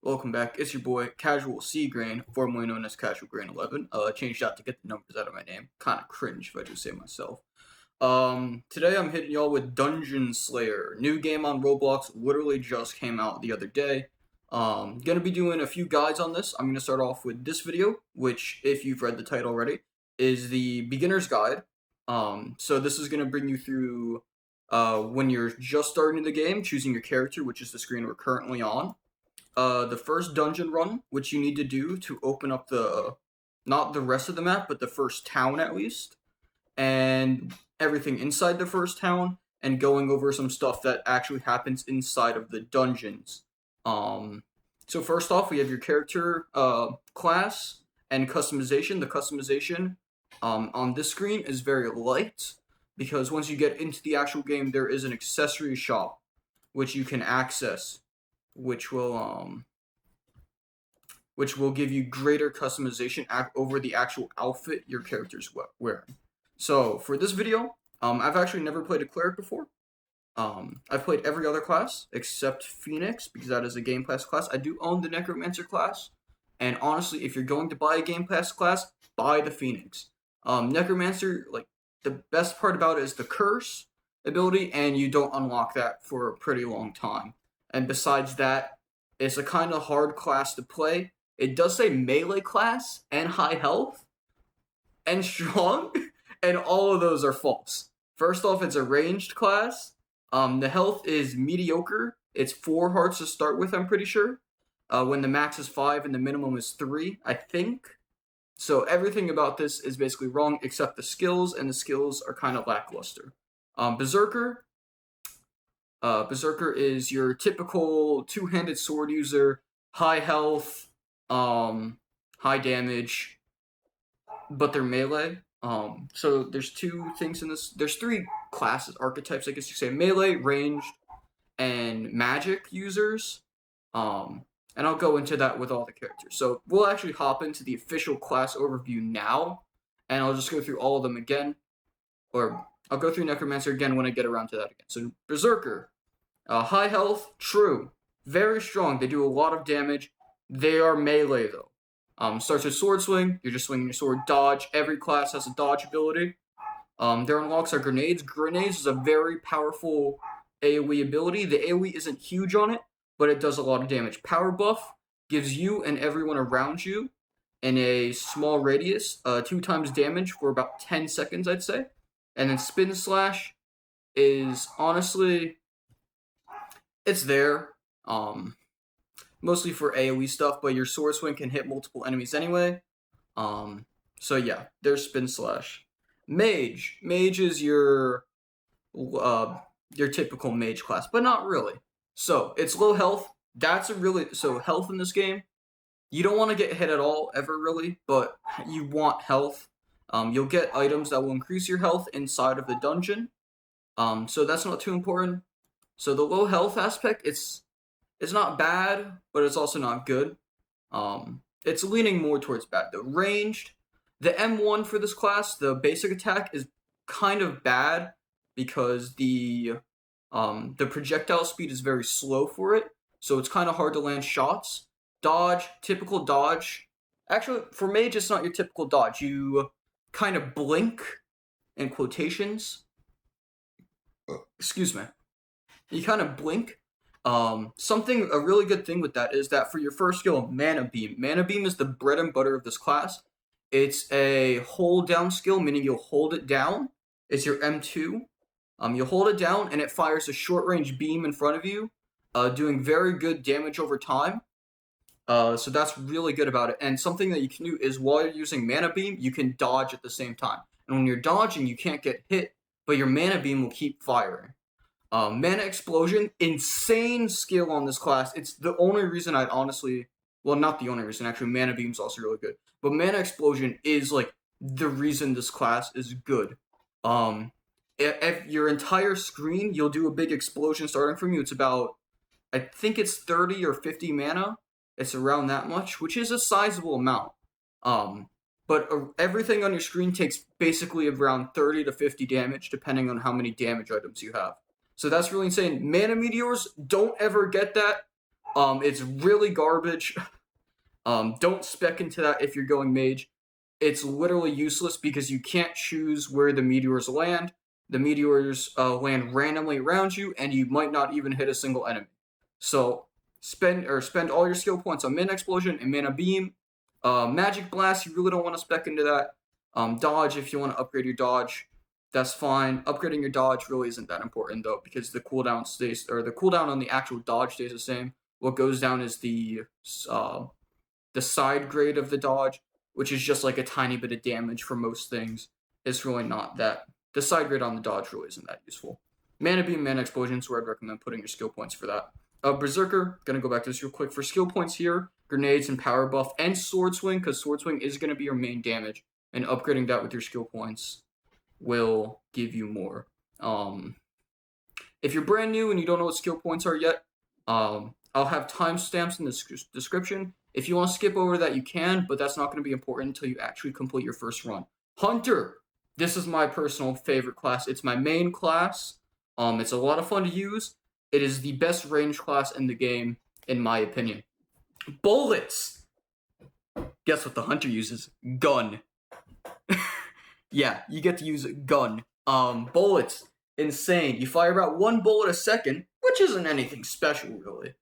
Welcome back. It's your boy, Casual C Grain, formerly known as Casual Grain 11. Changed out to get the numbers out of my name. Kind of cringe if I do say myself. Today I'm hitting y'all with Dungeon Slayer. New game on Roblox, literally just came out the other day. Gonna be doing a few guides on this. I'm gonna start off with this video, which, if you've read the title already, is the beginner's guide. So this is gonna bring you through, when you're just starting the game, choosing your character, which is the screen we're currently on. The first dungeon run, which you need to do to open up not the rest of the map, but the first town at least, and everything inside the first town, and going over some stuff that actually happens inside of the dungeons. So first off, we have your character, class, and customization. The customization, on this screen is very light, because once you get into the actual game, there is an accessory shop, which you can access, which will give you greater customization over the actual outfit your character's wearing. So for this video, I've actually never played a cleric before. I've played every other class except Phoenix, because that is a Game Pass class. I do own the Necromancer class, and honestly, if you're going to buy a Game Pass class, buy the Phoenix. Necromancer, like, the best part about it is the curse ability, and you don't unlock that for a pretty long time. And besides that, it's a kind of hard class to play. It does say melee class and high health and strong, and all of those are false. First off, it's a ranged class. The health is mediocre. It's 4 hearts to start with, I'm pretty sure. When the max is 5 and the minimum is 3, I think. So everything about this is basically wrong except the skills, and the skills are kind of lackluster. Berserker. Berserker is your typical two-handed sword user, high health, high damage, but they're melee. So there's 2 things in this. There's 3 classes, archetypes, I guess you say: melee, ranged, and magic users. And I'll go into that with all the characters. So we'll actually hop into the official class overview now, and I'll just go through all of them again, or I'll go through Necromancer again when I get around to that again. So Berserker. High health, true. Very strong. They do a lot of damage. They are melee, though. Starts with sword swing. You're just swinging your sword. Dodge. Every class has a dodge ability. Their unlocks are grenades. Grenades is a very powerful AoE ability. The AoE isn't huge on it, but it does a lot of damage. Power buff gives you and everyone around you in a small radius 2 times damage for about 10 seconds, I'd say. And then spin slash is honestly, it's there, mostly for AoE stuff, but your sword swing can hit multiple enemies anyway. So yeah, there's spin slash. Mage. Mage is your typical mage class, but not really. So it's low health. So health in this game, you don't want to get hit at all, ever really, but you want health. You'll get items that will increase your health inside of the dungeon. So that's not too important. So the low health aspect, it's not bad, but it's also not good. It's leaning more towards bad. The ranged, the M1 for this class, the basic attack, is kind of bad because the projectile speed is very slow for it, so it's kind of hard to land shots. Dodge, typical dodge. Actually, for mage, it's not your typical dodge. You kind of blink, in quotations. Excuse me. You kind of blink. A really good thing with that is that for your first skill, Mana Beam. Mana Beam is the bread and butter of this class. It's a hold down skill, meaning you'll hold it down. It's your M2. You'll hold it down, and it fires a short-range beam in front of you, doing very good damage over time. So that's really good about it. And something that you can do is, while you're using Mana Beam, you can dodge at the same time. And when you're dodging, you can't get hit, but your Mana Beam will keep firing. Mana Explosion, insane skill on this class. It's the only reason I'd honestly... Well, not the only reason, actually. Mana Beam's also really good. But Mana Explosion is, like, the reason this class is good. If your entire screen, you'll do a big explosion starting from you. It's about, I think it's 30 or 50 mana. It's around that much, which is a sizable amount. But everything on your screen takes basically around 30 to 50 damage, depending on how many damage items you have. So that's really insane. Mana Meteors, don't ever get that. It's really garbage. Don't spec into that if you're going mage. It's literally useless because you can't choose where the meteors land. The meteors land randomly around you, and you might not even hit a single enemy. So spend all your skill points on Mana Explosion and Mana Beam. Magic Blast, you really don't want to spec into that. Dodge, if you want to upgrade your dodge, that's fine. Upgrading your dodge really isn't that important though, because the cooldown on the actual dodge stays the same. What goes down is the side grade of the dodge, which is just like a tiny bit of damage for most things. It's really not that. The side grade on the dodge really isn't that useful. Mana Beam, Mana Explosion is where I'd recommend putting your skill points for that. Berserker, gonna go back to this real quick. For skill points here, Grenades and Power Buff, and Sword Swing, because Sword Swing is gonna be your main damage, and upgrading that with your skill points will give you more. If you're brand new and you don't know what skill points are yet, I'll have timestamps in the description. If you want to skip over that, you can, but that's not going to be important until you actually complete your first run. Hunter! This is my personal favorite class. It's my main class. It's a lot of fun to use. It is the best range class in the game, in my opinion. Bullets! Guess what the Hunter uses? Gun. Yeah, you get to use a gun. Bullets. Insane. You fire about 1 bullet a second, which isn't anything special, really.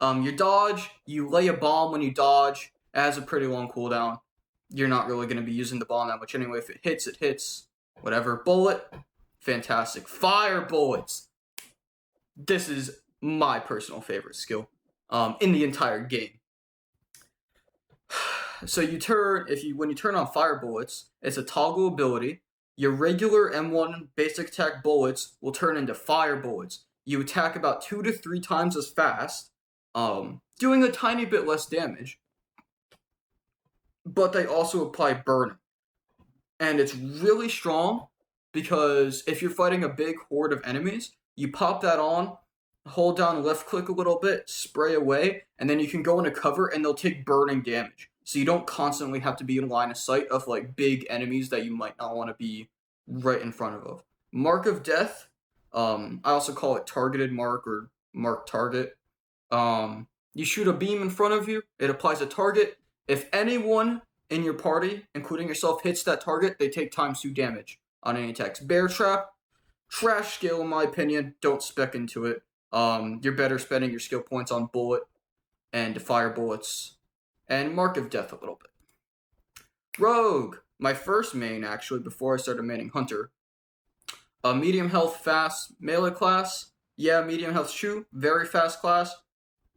Your dodge, you lay a bomb when you dodge. It has a pretty long cooldown. You're not really going to be using the bomb that much anyway. If it hits, it hits. Whatever. Bullet, fantastic. Fire bullets. This is my personal favorite skill in the entire game. So when you turn on fire bullets, it's a toggle ability. Your regular M1 basic attack bullets will turn into fire bullets. You attack about 2 to 3 times as fast, doing a tiny bit less damage, but they also apply burning. And it's really strong because if you're fighting a big horde of enemies, you pop that on, hold down left click a little bit, spray away, and then you can go into cover and they'll take burning damage. So you don't constantly have to be in line of sight of like big enemies that you might not want to be right in front of. Mark of Death, I also call it targeted mark or mark target. You shoot a beam in front of you, it applies a target. If anyone in your party, including yourself, hits that target, they take ×2 damage on any attacks. Bear Trap, trash skill in my opinion, don't spec into it. You're better spending your skill points on bullet and fire bullets and Mark of Death a little bit. Rogue, my first main actually before I started maining Hunter. Medium health, fast melee class. Yeah, medium health Shu, very fast class.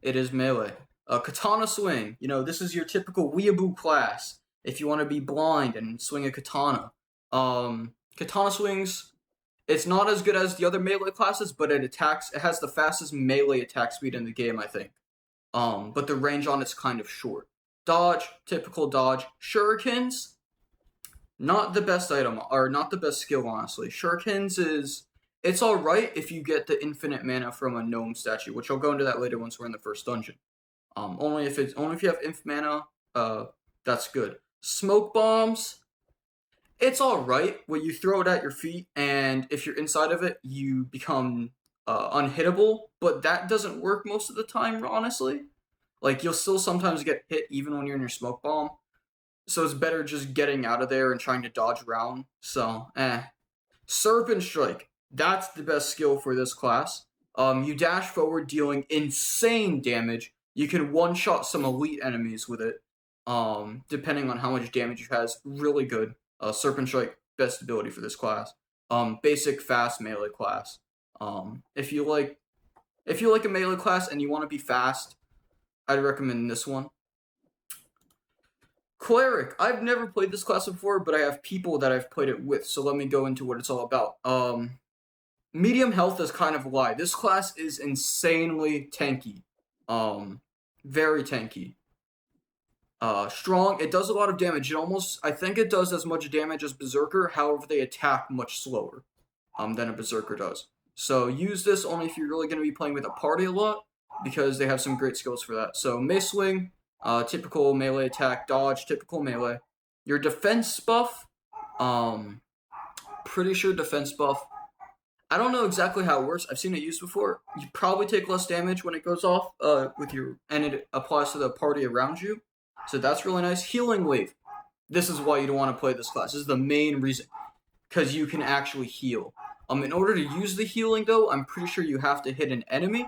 It is melee. Katana swing. This is your typical weeaboo class. If you want to be blind and swing a katana. Katana swings, it's not as good as the other melee classes, but it has the fastest melee attack speed in the game, I think. But the range on it's kind of short. Dodge, typical dodge. Shurikens, not the best item, or not the best skill, honestly. Shurikens it's alright if you get the infinite mana from a gnome statue, which I'll go into that later once we're in the first dungeon. Only if you have inf mana, that's good. Smoke bombs, it's alright when you throw it at your feet, and if you're inside of it, you become unhittable, but that doesn't work most of the time, honestly. Like, you'll still sometimes get hit even when you're in your smoke bomb, so it's better just getting out of there and trying to dodge around, so, Serpent Strike, that's the best skill for this class. You dash forward, dealing insane damage. You can one-shot some elite enemies with it, depending on how much damage it has. Really good. Serpent Strike, best ability for this class. Basic, fast melee class. If you like a melee class and you want to be fast, I'd recommend this one. Cleric, I've never played this class before, but I have people that I've played it with, so let me go into what it's all about. Medium health is kind of a lie. This class is insanely tanky. Very tanky. Strong, it does a lot of damage. I think it does as much damage as Berserker, however they attack much slower than a Berserker does. So use this only if you're really going to be playing with a party a lot, because they have some great skills for that. So Mace Swing, typical melee attack, dodge, typical melee. Your defense buff, pretty sure defense buff, I don't know exactly how it works. I've seen it used before. You probably take less damage when it goes off and it applies to the party around you. So that's really nice. Healing Wave. This is why you don't want to play this class. This is the main reason. Because you can actually heal. In order to use the healing, though, I'm pretty sure you have to hit an enemy.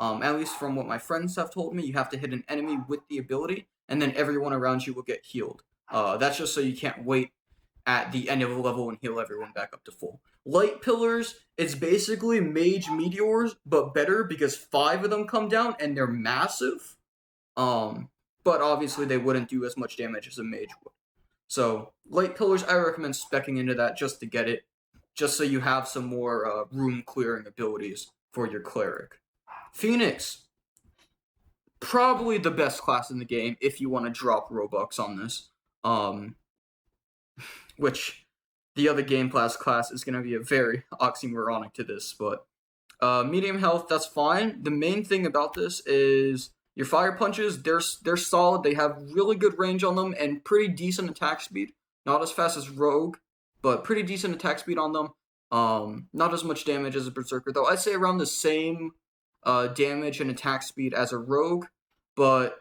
At least from what my friends have told me, you have to hit an enemy with the ability, and then everyone around you will get healed. That's just so you can't wait at the end of a level and heal everyone back up to full. Light Pillars, it's basically Mage Meteors, but better because 5 of them come down and they're massive. But obviously they wouldn't do as much damage as a Mage would. So, Light Pillars, I recommend speccing into that just to get it, just so you have some more room-clearing abilities for your Cleric. Phoenix, probably the best class in the game if you want to drop Robux on this. Which, the other game class is going to be a very oxymoronic to this, but medium health, that's fine. The main thing about this is your fire punches, they're solid. They have really good range on them and pretty decent attack speed. Not as fast as Rogue, but pretty decent attack speed on them. Not as much damage as a Berserker, though. I'd say around the same damage and attack speed as a Rogue, but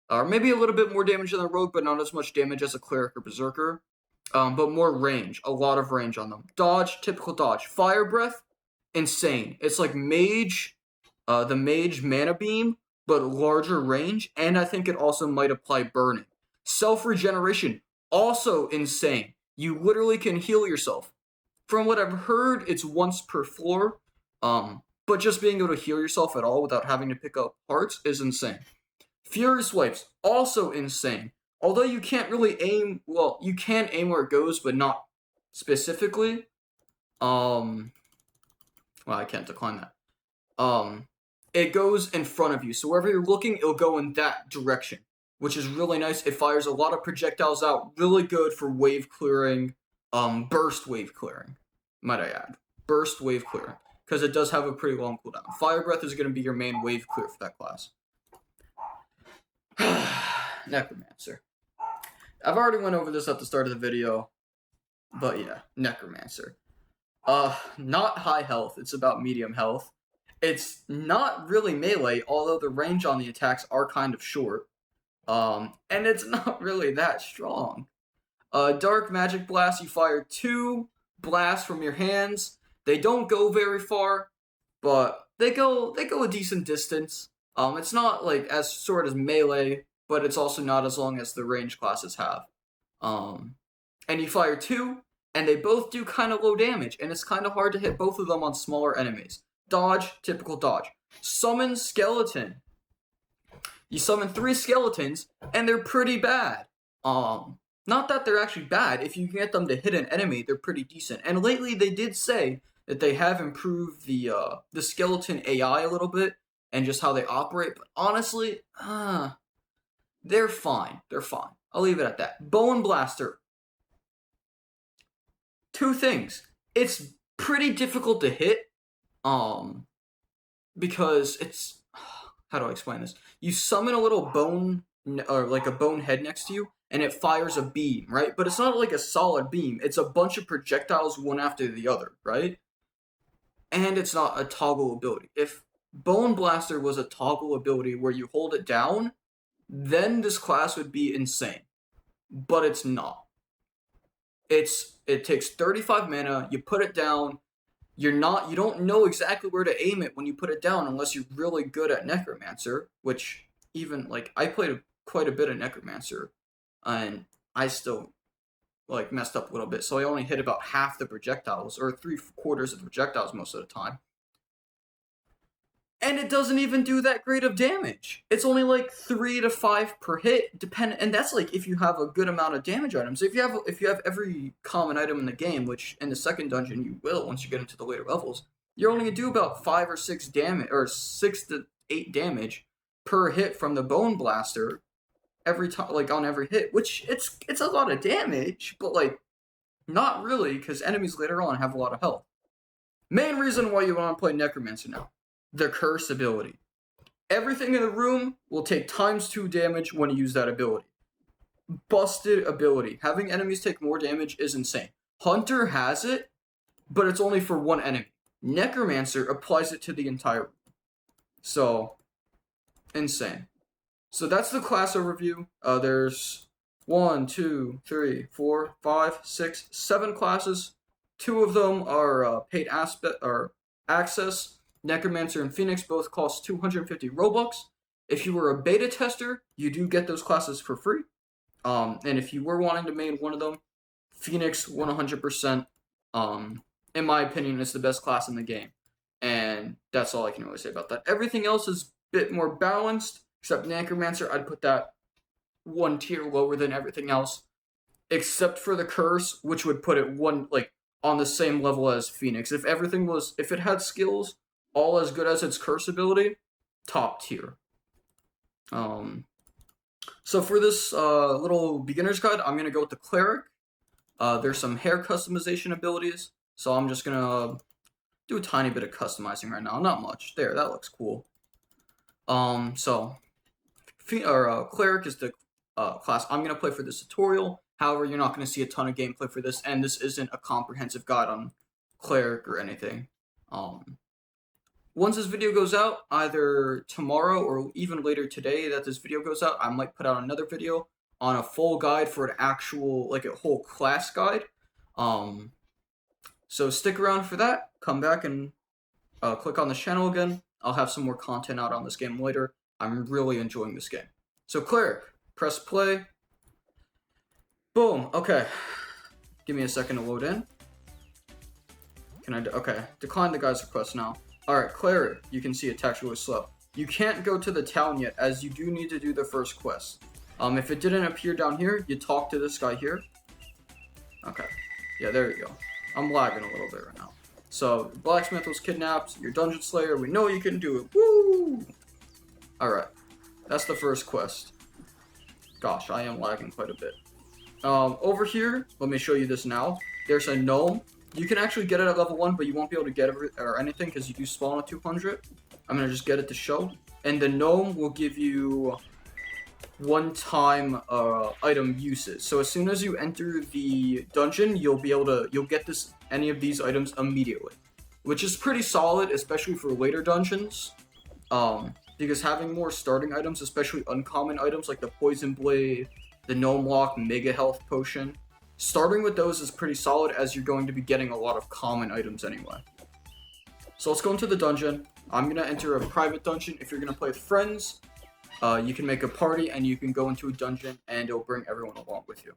or maybe a little bit more damage than a Rogue, but not as much damage as a Cleric or Berserker. But more range, a lot of range on them. Dodge, typical dodge. Fire Breath, insane. It's like Mage, the Mage Mana Beam, but larger range, and I think it also might apply Burning. Self-Regeneration, also insane. You literally can heal yourself. From what I've heard, it's once per floor, but just being able to heal yourself at all without having to pick up hearts is insane. Fury Swipes, also insane. Although you can't really aim, well, you can aim where it goes, but not specifically. Well, I can't decline that. It goes in front of you, so wherever you're looking, it'll go in that direction, which is really nice. It fires a lot of projectiles out, really good for wave clearing, burst wave clearing, might I add. Burst wave clearing, because it does have a pretty long cooldown. Fire Breath is going to be your main wave clear for that class. Necromancer. I've already went over this at the start of the video, but yeah, Necromancer. Not high health, it's about medium health. It's not really melee, although the range on the attacks are kind of short. And it's not really that strong. Dark Magic Blast, you fire 2 blasts from your hands. They don't go very far, but they go a decent distance. It's not like as short as melee, but it's also not as long as the range classes have. And you fire 2, and they both do kind of low damage, and it's kind of hard to hit both of them on smaller enemies. Dodge, typical dodge. Summon Skeleton. You summon 3 skeletons, and they're pretty bad. Not that they're actually bad. If you can get them to hit an enemy, they're pretty decent. And lately, they did say that they have improved the skeleton AI a little bit, and just how they operate, but honestly, they're fine. They're fine. I'll leave it at that. Bone Blaster. 2 things. It's pretty difficult to hit, because it's, how do I explain this? You summon a little bone, or like a bone head next to you, and it fires a beam, right? But it's not like a solid beam. It's a bunch of projectiles one after the other, right? And it's not a toggle ability. If Bone Blaster was a toggle ability where you hold it down, then this class would be insane. But it's not. It takes 35 mana, you put it down, you don't know exactly where to aim it when you put it down unless you're really good at Necromancer, which even, like, I played quite a bit of Necromancer, and I still, like, messed up a little bit, so I only hit about half the projectiles, or 3/4 of the projectiles most of the time. And it doesn't even do that great of damage. It's only like 3 to 5 per hit, and that's like if you have a good amount of damage items. If you have every common item in the game, which in the second dungeon you will once you get into the later levels, you're only gonna do about 5 or 6 damage, or 6 to 8 damage per hit from the Bone Blaster every time, like on every hit, which it's a lot of damage, but like not really, because enemies later on have a lot of health. Main reason why you want to play Necromancer now. The Curse ability. Everything in the room will take ×2 damage when you use that ability. Busted ability. Having enemies take more damage is insane. Hunter has it, but it's only for one enemy. Necromancer applies it to the entire room. So, insane. So that's the class overview. There's 1, 2, 3, 4, 5, 6, 7 classes. 2 of them are paid access. Necromancer and Phoenix both cost 250 Robux. If you were a beta tester, you do get those classes for free. And if you were wanting to main one of them, Phoenix 100%, in my opinion, is the best class in the game. And that's all I can really say about that. Everything else is a bit more balanced, except Necromancer. I'd put that 1 tier lower than everything else, except for the curse, which would put it on the same level as Phoenix. If it had skills all as good as its curse ability, top tier. So for this little beginner's guide, I'm gonna go with the cleric. There's some hair customization abilities, so I'm just gonna do a tiny bit of customizing right now. Not much. There, that looks cool. So cleric is the class I'm gonna play for this tutorial. However, you're not gonna see a ton of gameplay for this, and this isn't a comprehensive guide on cleric or anything. Once this video goes out, either tomorrow or even later today that this video goes out, I might put out another video on a full guide for an actual, a whole class guide. So stick around for that. Come back and click on the channel again. I'll have some more content out on this game later. I'm really enjoying this game. So cleric, press play. Boom, okay. Give me a second to load in. Okay, decline the guy's request now. Alright, cleric, you can see attacks really slow. You can't go to the town yet, as you do need to do the first quest. If it didn't appear down here, you talk to this guy here. Okay, yeah, there you go. I'm lagging a little bit right now. So, blacksmith was kidnapped, your dungeon slayer, we know you can do it. Woo! Alright, that's the first quest. Gosh, I am lagging quite a bit. Over here, let me show you this now. There's a gnome. You can actually get it at level 1, but you won't be able to get it or anything because you do spawn at 200. I'm going to just get it to show. And the gnome will give you one-time item uses. So as soon as you enter the dungeon, you'll get any of these items immediately. Which is pretty solid, especially for later dungeons. Because having more starting items, especially uncommon items like the Poison Blade, the Gnome Lock, Mega Health Potion, starting with those is pretty solid as you're going to be getting a lot of common items anyway. So let's go into the dungeon. I'm going to enter a private dungeon. If you're going to play with friends, you can make a party and you can go into a dungeon and it'll bring everyone along with you.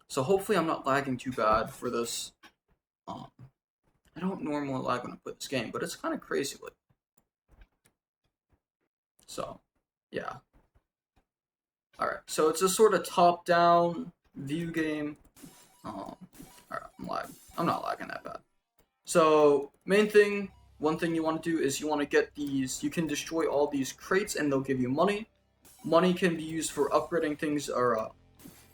So hopefully I'm not lagging too bad for this. I don't normally lag when I play this game, but it's kind of crazy lately. So, yeah. Alright, so it's a sort of top-down view game. Alright, I'm lagging. I'm not lagging that bad. So, one thing you want to do is you want to get these, you can destroy all these crates and they'll give you money. Money can be used for upgrading things or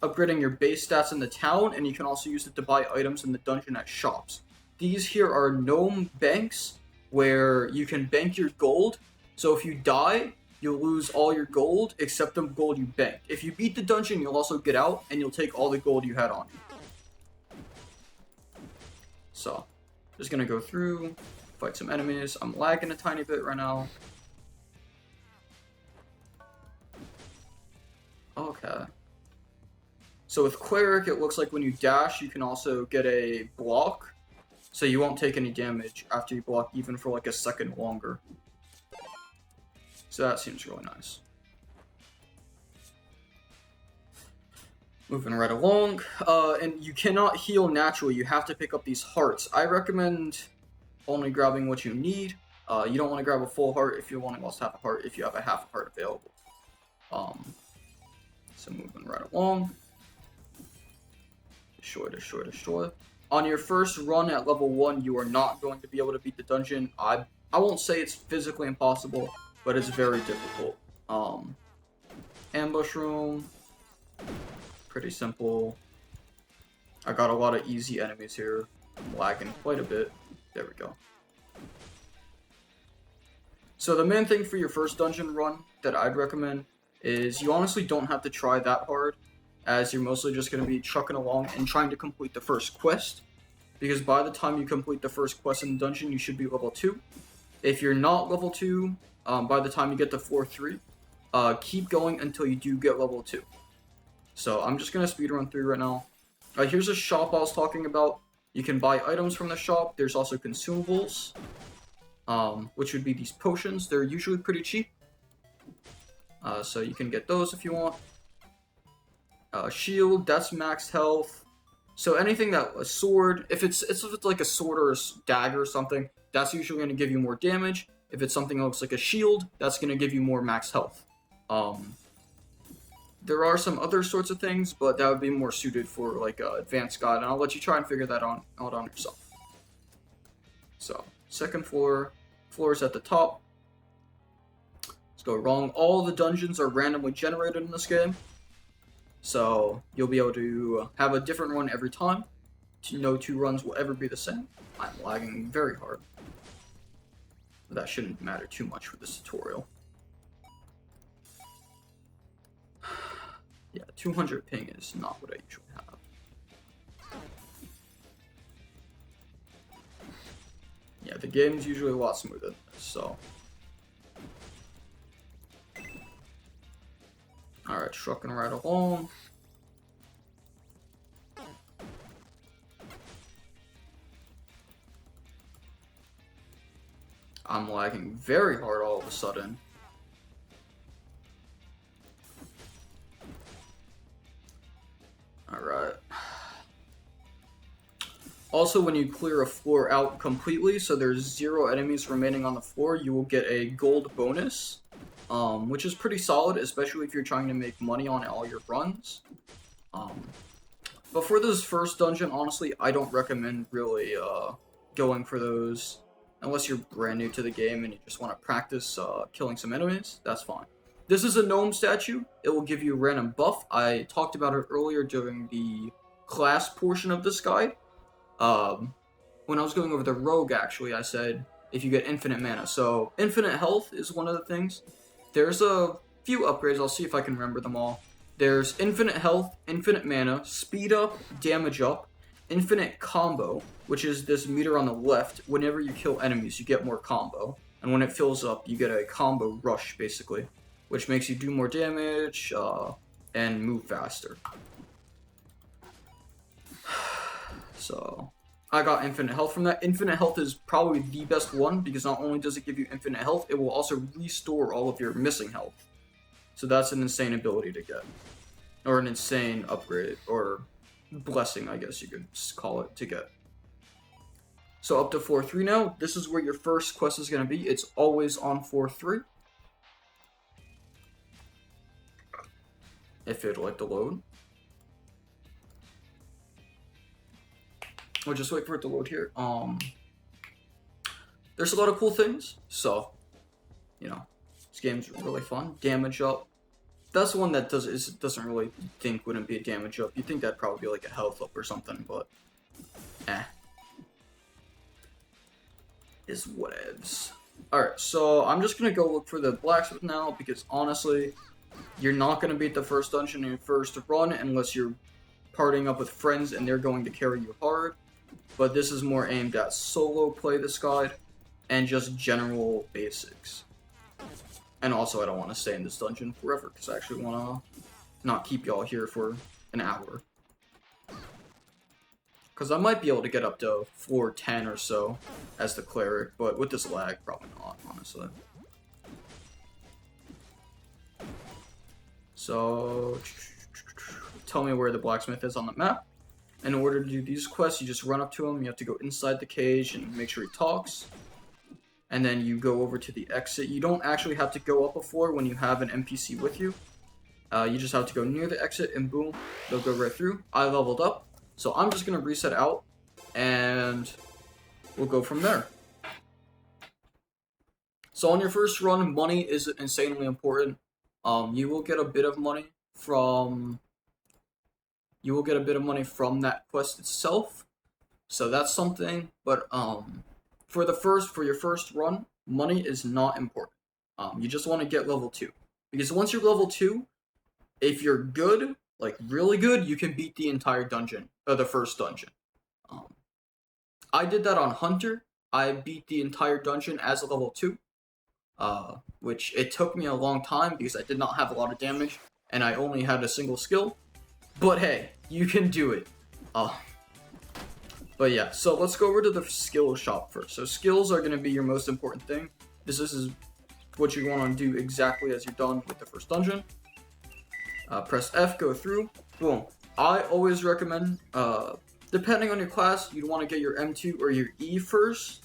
upgrading your base stats in the town, and you can also use it to buy items in the dungeon at shops. These here are gnome banks where you can bank your gold. So if you die, you'll lose all your gold except the gold you banked. If you beat the dungeon, you'll also get out and you'll take all the gold you had on you. So, just gonna go through, fight some enemies. I'm lagging a tiny bit right now. Okay. So with cleric, it looks like when you dash, you can also get a block. So you won't take any damage after you block even for like a second longer. So that seems really nice. Moving right along. And you cannot heal naturally. You have to pick up these hearts. I recommend only grabbing what you need. You don't want to grab a full heart if you only lost half a heart, if you have a half a heart available. So moving right along. Destroy. On your first run at level 1, you are not going to be able to beat the dungeon. I won't say it's physically impossible, but it's very difficult. Ambush room. Pretty simple. I got a lot of easy enemies here. I'm lagging quite a bit. There we go. So the main thing for your first dungeon run that I'd recommend is you honestly don't have to try that hard, as you're mostly just going to be trucking along and trying to complete the first quest. because by the time you complete the first quest in the dungeon, you should be level 2. If you're not level 2, by the time you get to floor 3, keep going until you do get level 2. So I'm just going to speedrun through right now. Here's a shop I was talking about. You can buy items from the shop. There's also consumables, which would be these potions. They're usually pretty cheap. So you can get those if you want. Shield, that's max health. So anything that a sword, if it's like a sword or a dagger or something, that's usually going to give you more damage. If it's something else like a shield, that's going to give you more max health. There are some other sorts of things, but that would be more suited for like advanced guide, and I'll let you try and figure that out on yourself. So second floor is at the top. Let's go wrong. All the dungeons are randomly generated in this game. So you'll be able to have a different run every time. No 2 runs will ever be the same. I'm lagging very hard. But that shouldn't matter too much for this tutorial. Yeah, 200 ping is not what I usually have. Yeah, the game's usually a lot smoother than this, so. Alright, trucking right along. I'm lagging very hard all of a sudden. Alright. Also, when you clear a floor out completely, so there's 0 enemies remaining on the floor, you will get a gold bonus. Which is pretty solid, especially if you're trying to make money on all your runs. But for this first dungeon, honestly, I don't recommend really going for those unless you're brand new to the game and you just want to practice killing some enemies. That's fine. This is a gnome statue. It will give you a random buff. I talked about it earlier during the class portion of this guide. When I was going over the rogue, actually, I said if you get infinite mana. So infinite health is one of the things. There's a few upgrades. I'll see if I can remember them all. There's infinite health, infinite mana, speed up, damage up, infinite combo, which is this meter on the left. Whenever you kill enemies, you get more combo. And when it fills up, you get a combo rush, basically, which makes you do more damage and move faster. So I got infinite health from that. Infinite health is probably the best one because not only does it give you infinite health, it will also restore all of your missing health. So that's an insane ability to get. Or an insane upgrade, or blessing, I guess you could call it, to get. So up to floor 3 now. This is where your first quest is going to be. It's always on floor 3. If it'd like to load. We'll just wait for it to load here. There's a lot of cool things, so, you know, this game's really fun. Damage up. That's the one that doesn't really think wouldn't be a damage up. You'd think that'd probably be like a health up or something, but, is whatevs. Alright, so I'm just gonna go look for the blacksmith now, because honestly, you're not gonna beat the first dungeon in your first run unless you're partying up with friends and they're going to carry you hard. But this is more aimed at solo play this guide and just general basics. And also, I don't want to stay in this dungeon forever because I actually want to not keep y'all here for an hour. Because I might be able to get up to floor 10 or so as the cleric, but with this lag, probably not, honestly. So, tell me where the blacksmith is on the map. In order to do these quests, you just run up to him, you have to go inside the cage and make sure he talks. And then you go over to the exit. You don't actually have to go up a floor when you have an NPC with you. You just have to go near the exit and boom, they'll go right through. I leveled up, so I'm just going to reset out and we'll go from there. So on your first run, money is insanely important. You will get a bit of money from that quest itself, so that's something. But for your first run, money is not important. You just want to get level 2, because once you're level 2, if you're good, like really good, you can beat the entire dungeon, or the first dungeon. I did that on Hunter. I beat the entire dungeon as a level 2, which it took me a long time because I did not have a lot of damage and I only had a single skill. But hey, you can do it. But yeah, so let's go over to the skill shop first. So skills are going to be your most important thing. This is what you want to do exactly as you're done with the first dungeon. Press F, go through. Boom. I always recommend, depending on your class, you'd want to get your M2 or your E first.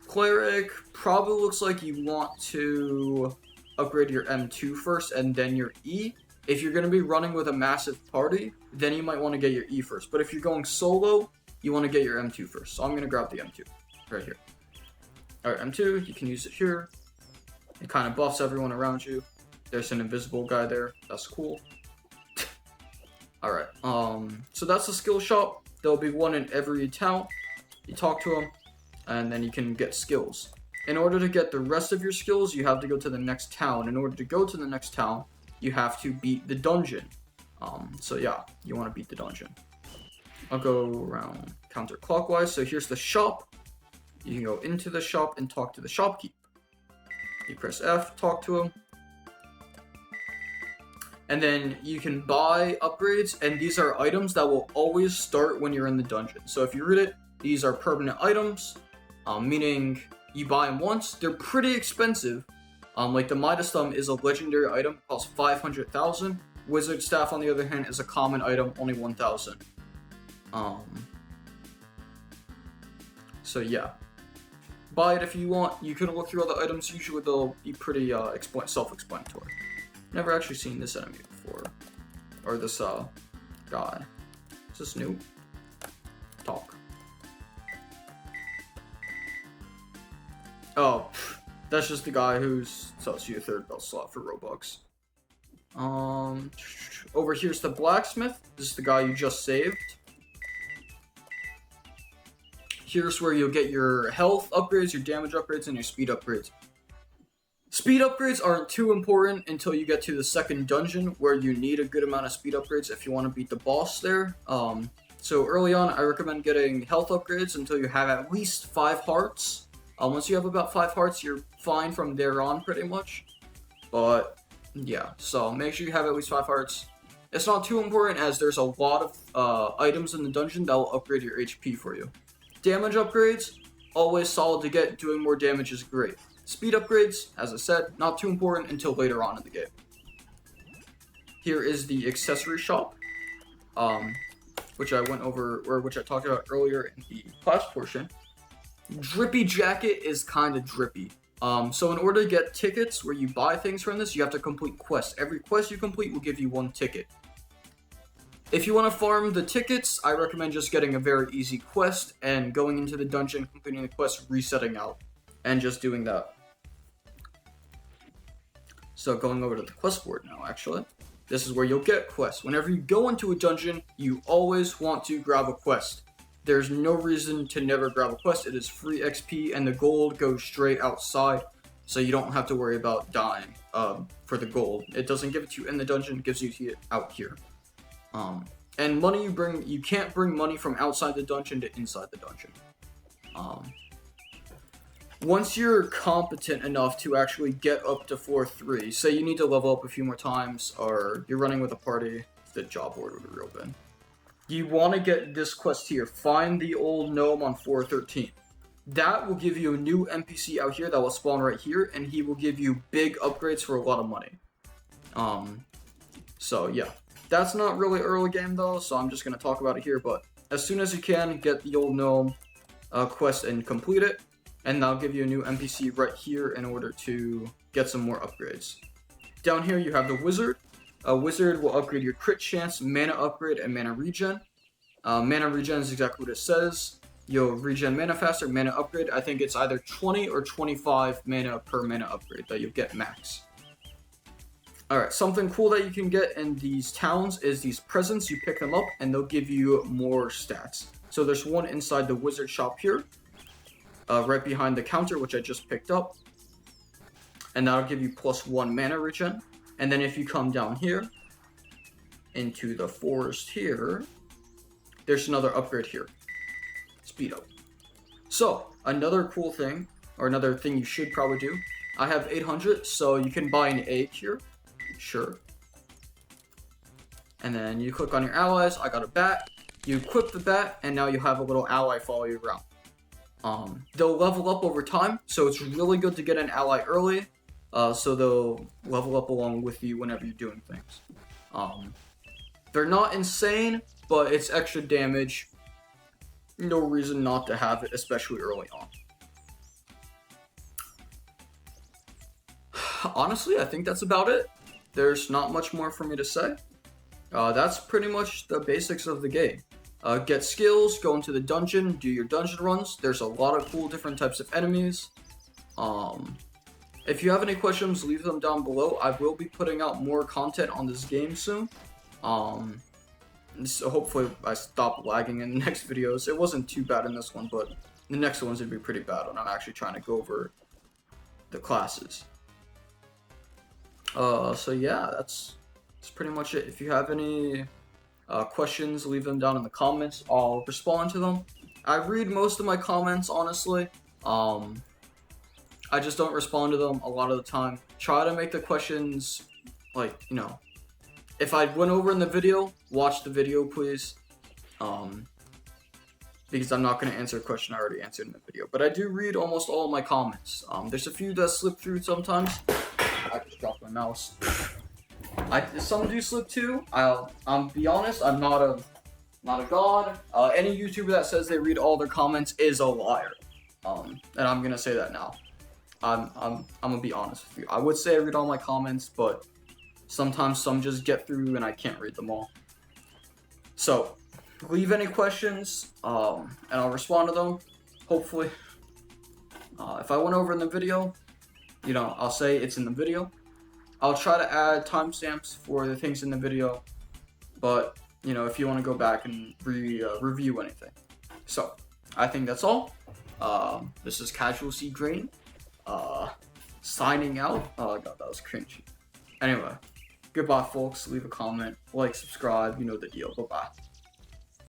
Cleric probably looks like you want to upgrade your M2 first and then your E. If you're going to be running with a massive party, then you might want to get your E first. But if you're going solo, you want to get your M2 first. So I'm going to grab the M2 right here. Alright, M2, you can use it here. It kind of buffs everyone around you. There's an invisible guy there. That's cool. Alright, so that's the skill shop. There'll be one in every town. You talk to them, and then you can get skills. In order to get the rest of your skills, you have to go to the next town. In order to go to the next town, you have to beat the dungeon. So yeah, you want to beat the dungeon. I'll go around counterclockwise. So here's the shop. You can go into the shop and talk to the shopkeep. You press F, talk to him. And then you can buy upgrades, and these are items that will always start when you're in the dungeon. So if you read it, these are permanent items, meaning you buy them once. They're pretty expensive. Like the Midas Thumb is a legendary item, costs 500,000. Wizard Staff, on the other hand, is a common item, only 1,000. So yeah, buy it if you want. You can look through other items. Usually they'll be pretty self-explanatory. Never actually seen this enemy before, or this guy. Is this new? Talk. Oh, that's just the guy who's sells you a third belt slot for Roblox. Over here's the blacksmith. This is the guy you just saved. Here's where you'll get your health upgrades, your damage upgrades, and your speed upgrades. Speed upgrades aren't too important until you get to the second dungeon, where you need a good amount of speed upgrades if you want to beat the boss there. So early on, I recommend getting health upgrades until you have at least 5 hearts. Once you have about 5 hearts, you're fine from there on pretty much. But yeah, so make sure you have at least 5 hearts. It's not too important as there's a lot of items in the dungeon that will upgrade your HP for you. Damage upgrades, always solid to get. Doing more damage is great. Speed upgrades, as I said, not too important until later on in the game. Here is the accessory shop, which I went over, or which I talked about earlier in the class portion. Drippy Jacket is kind of drippy. So in order to get tickets where you buy things from this, you have to complete quests. Every quest you complete will give you 1 ticket. If you want to farm the tickets, I recommend just getting a very easy quest and going into the dungeon, completing the quest, resetting out, and just doing that. So going over to the quest board now, actually. This is where you'll get quests. Whenever you go into a dungeon, you always want to grab a quest. There's no reason to never grab a quest. It is free XP, and the gold goes straight outside, so you don't have to worry about dying for the gold. It doesn't give it to you in the dungeon, it gives you it out here. And money you can't bring money from outside the dungeon to inside the dungeon. Once you're competent enough to actually get up to floor 3, say you need to level up a few more times, or you're running with a party, the job board would reopen. You want to get this quest here. Find the old gnome on floor 13. That will give you a new NPC out here that will spawn right here, and he will give you big upgrades for a lot of money. So yeah. That's not really early game though, so I'm just going to talk about it here, but as soon as you can, get the old gnome quest and complete it, and that'll give you a new NPC right here in order to get some more upgrades. Down here you have the wizard. A wizard will upgrade your crit chance, mana upgrade, and mana regen. Mana regen is exactly what it says. You'll regen mana faster, mana upgrade. I think it's either 20 or 25 mana per mana upgrade that you'll get max. Alright, something cool that you can get in these towns is these presents. You pick them up and they'll give you more stats. So there's one inside the wizard shop here, right behind the counter, which I just picked up. And that'll give you +1 mana regen. And then if you come down here, into the forest here, there's another upgrade here. speed up. So, another cool thing, or another thing you should probably do, I have 800, so you can buy an egg here. Sure. And then you click on your allies. I got a bat. You equip the bat, and now you have a little ally follow you around. They'll level up over time, so it's really good to get an ally early, so they'll level up along with you whenever you're doing things. They're not insane, but it's extra damage. No reason not to have it, especially early on. Honestly, I think that's about it. There's not much more for me to say. That's pretty much the basics of the game. Get skills, go into the dungeon, do your dungeon runs. There's a lot of cool different types of enemies. If you have any questions, leave them down below. I will be putting out more content on this game soon. So hopefully I stop lagging in the next videos. It wasn't too bad in this one, but the next ones would be pretty bad when I'm actually trying to go over the classes. So yeah, that's pretty much it. If you have any questions, leave them down in the comments. I'll respond to them. I read most of my comments, honestly. I just don't respond to them a lot of the time. Try to make the questions, like, you know, if I went over in the video, watch the video, please. Because I'm not going to answer a question I already answered in the video. But I do read almost all of my comments. There's a few that slip through sometimes. I just dropped my mouse. Some do slip too. I'll be honest, I'm not a god. Any YouTuber that says they read all their comments is a liar. And I'm gonna say that now. I'm gonna be honest with you. I would say I read all my comments, but sometimes some just get through and I can't read them all. So, leave any questions, and I'll respond to them, hopefully. If I went over in the video, you know, I'll say it's in the video. I'll try to add timestamps for the things in the video, but, you know, if you want to go back and review anything. So, I think that's all. This is Casual C Green, signing out. Oh god, that was cringy. Anyway, goodbye folks, leave a comment, like, subscribe, you know the deal, bye-bye.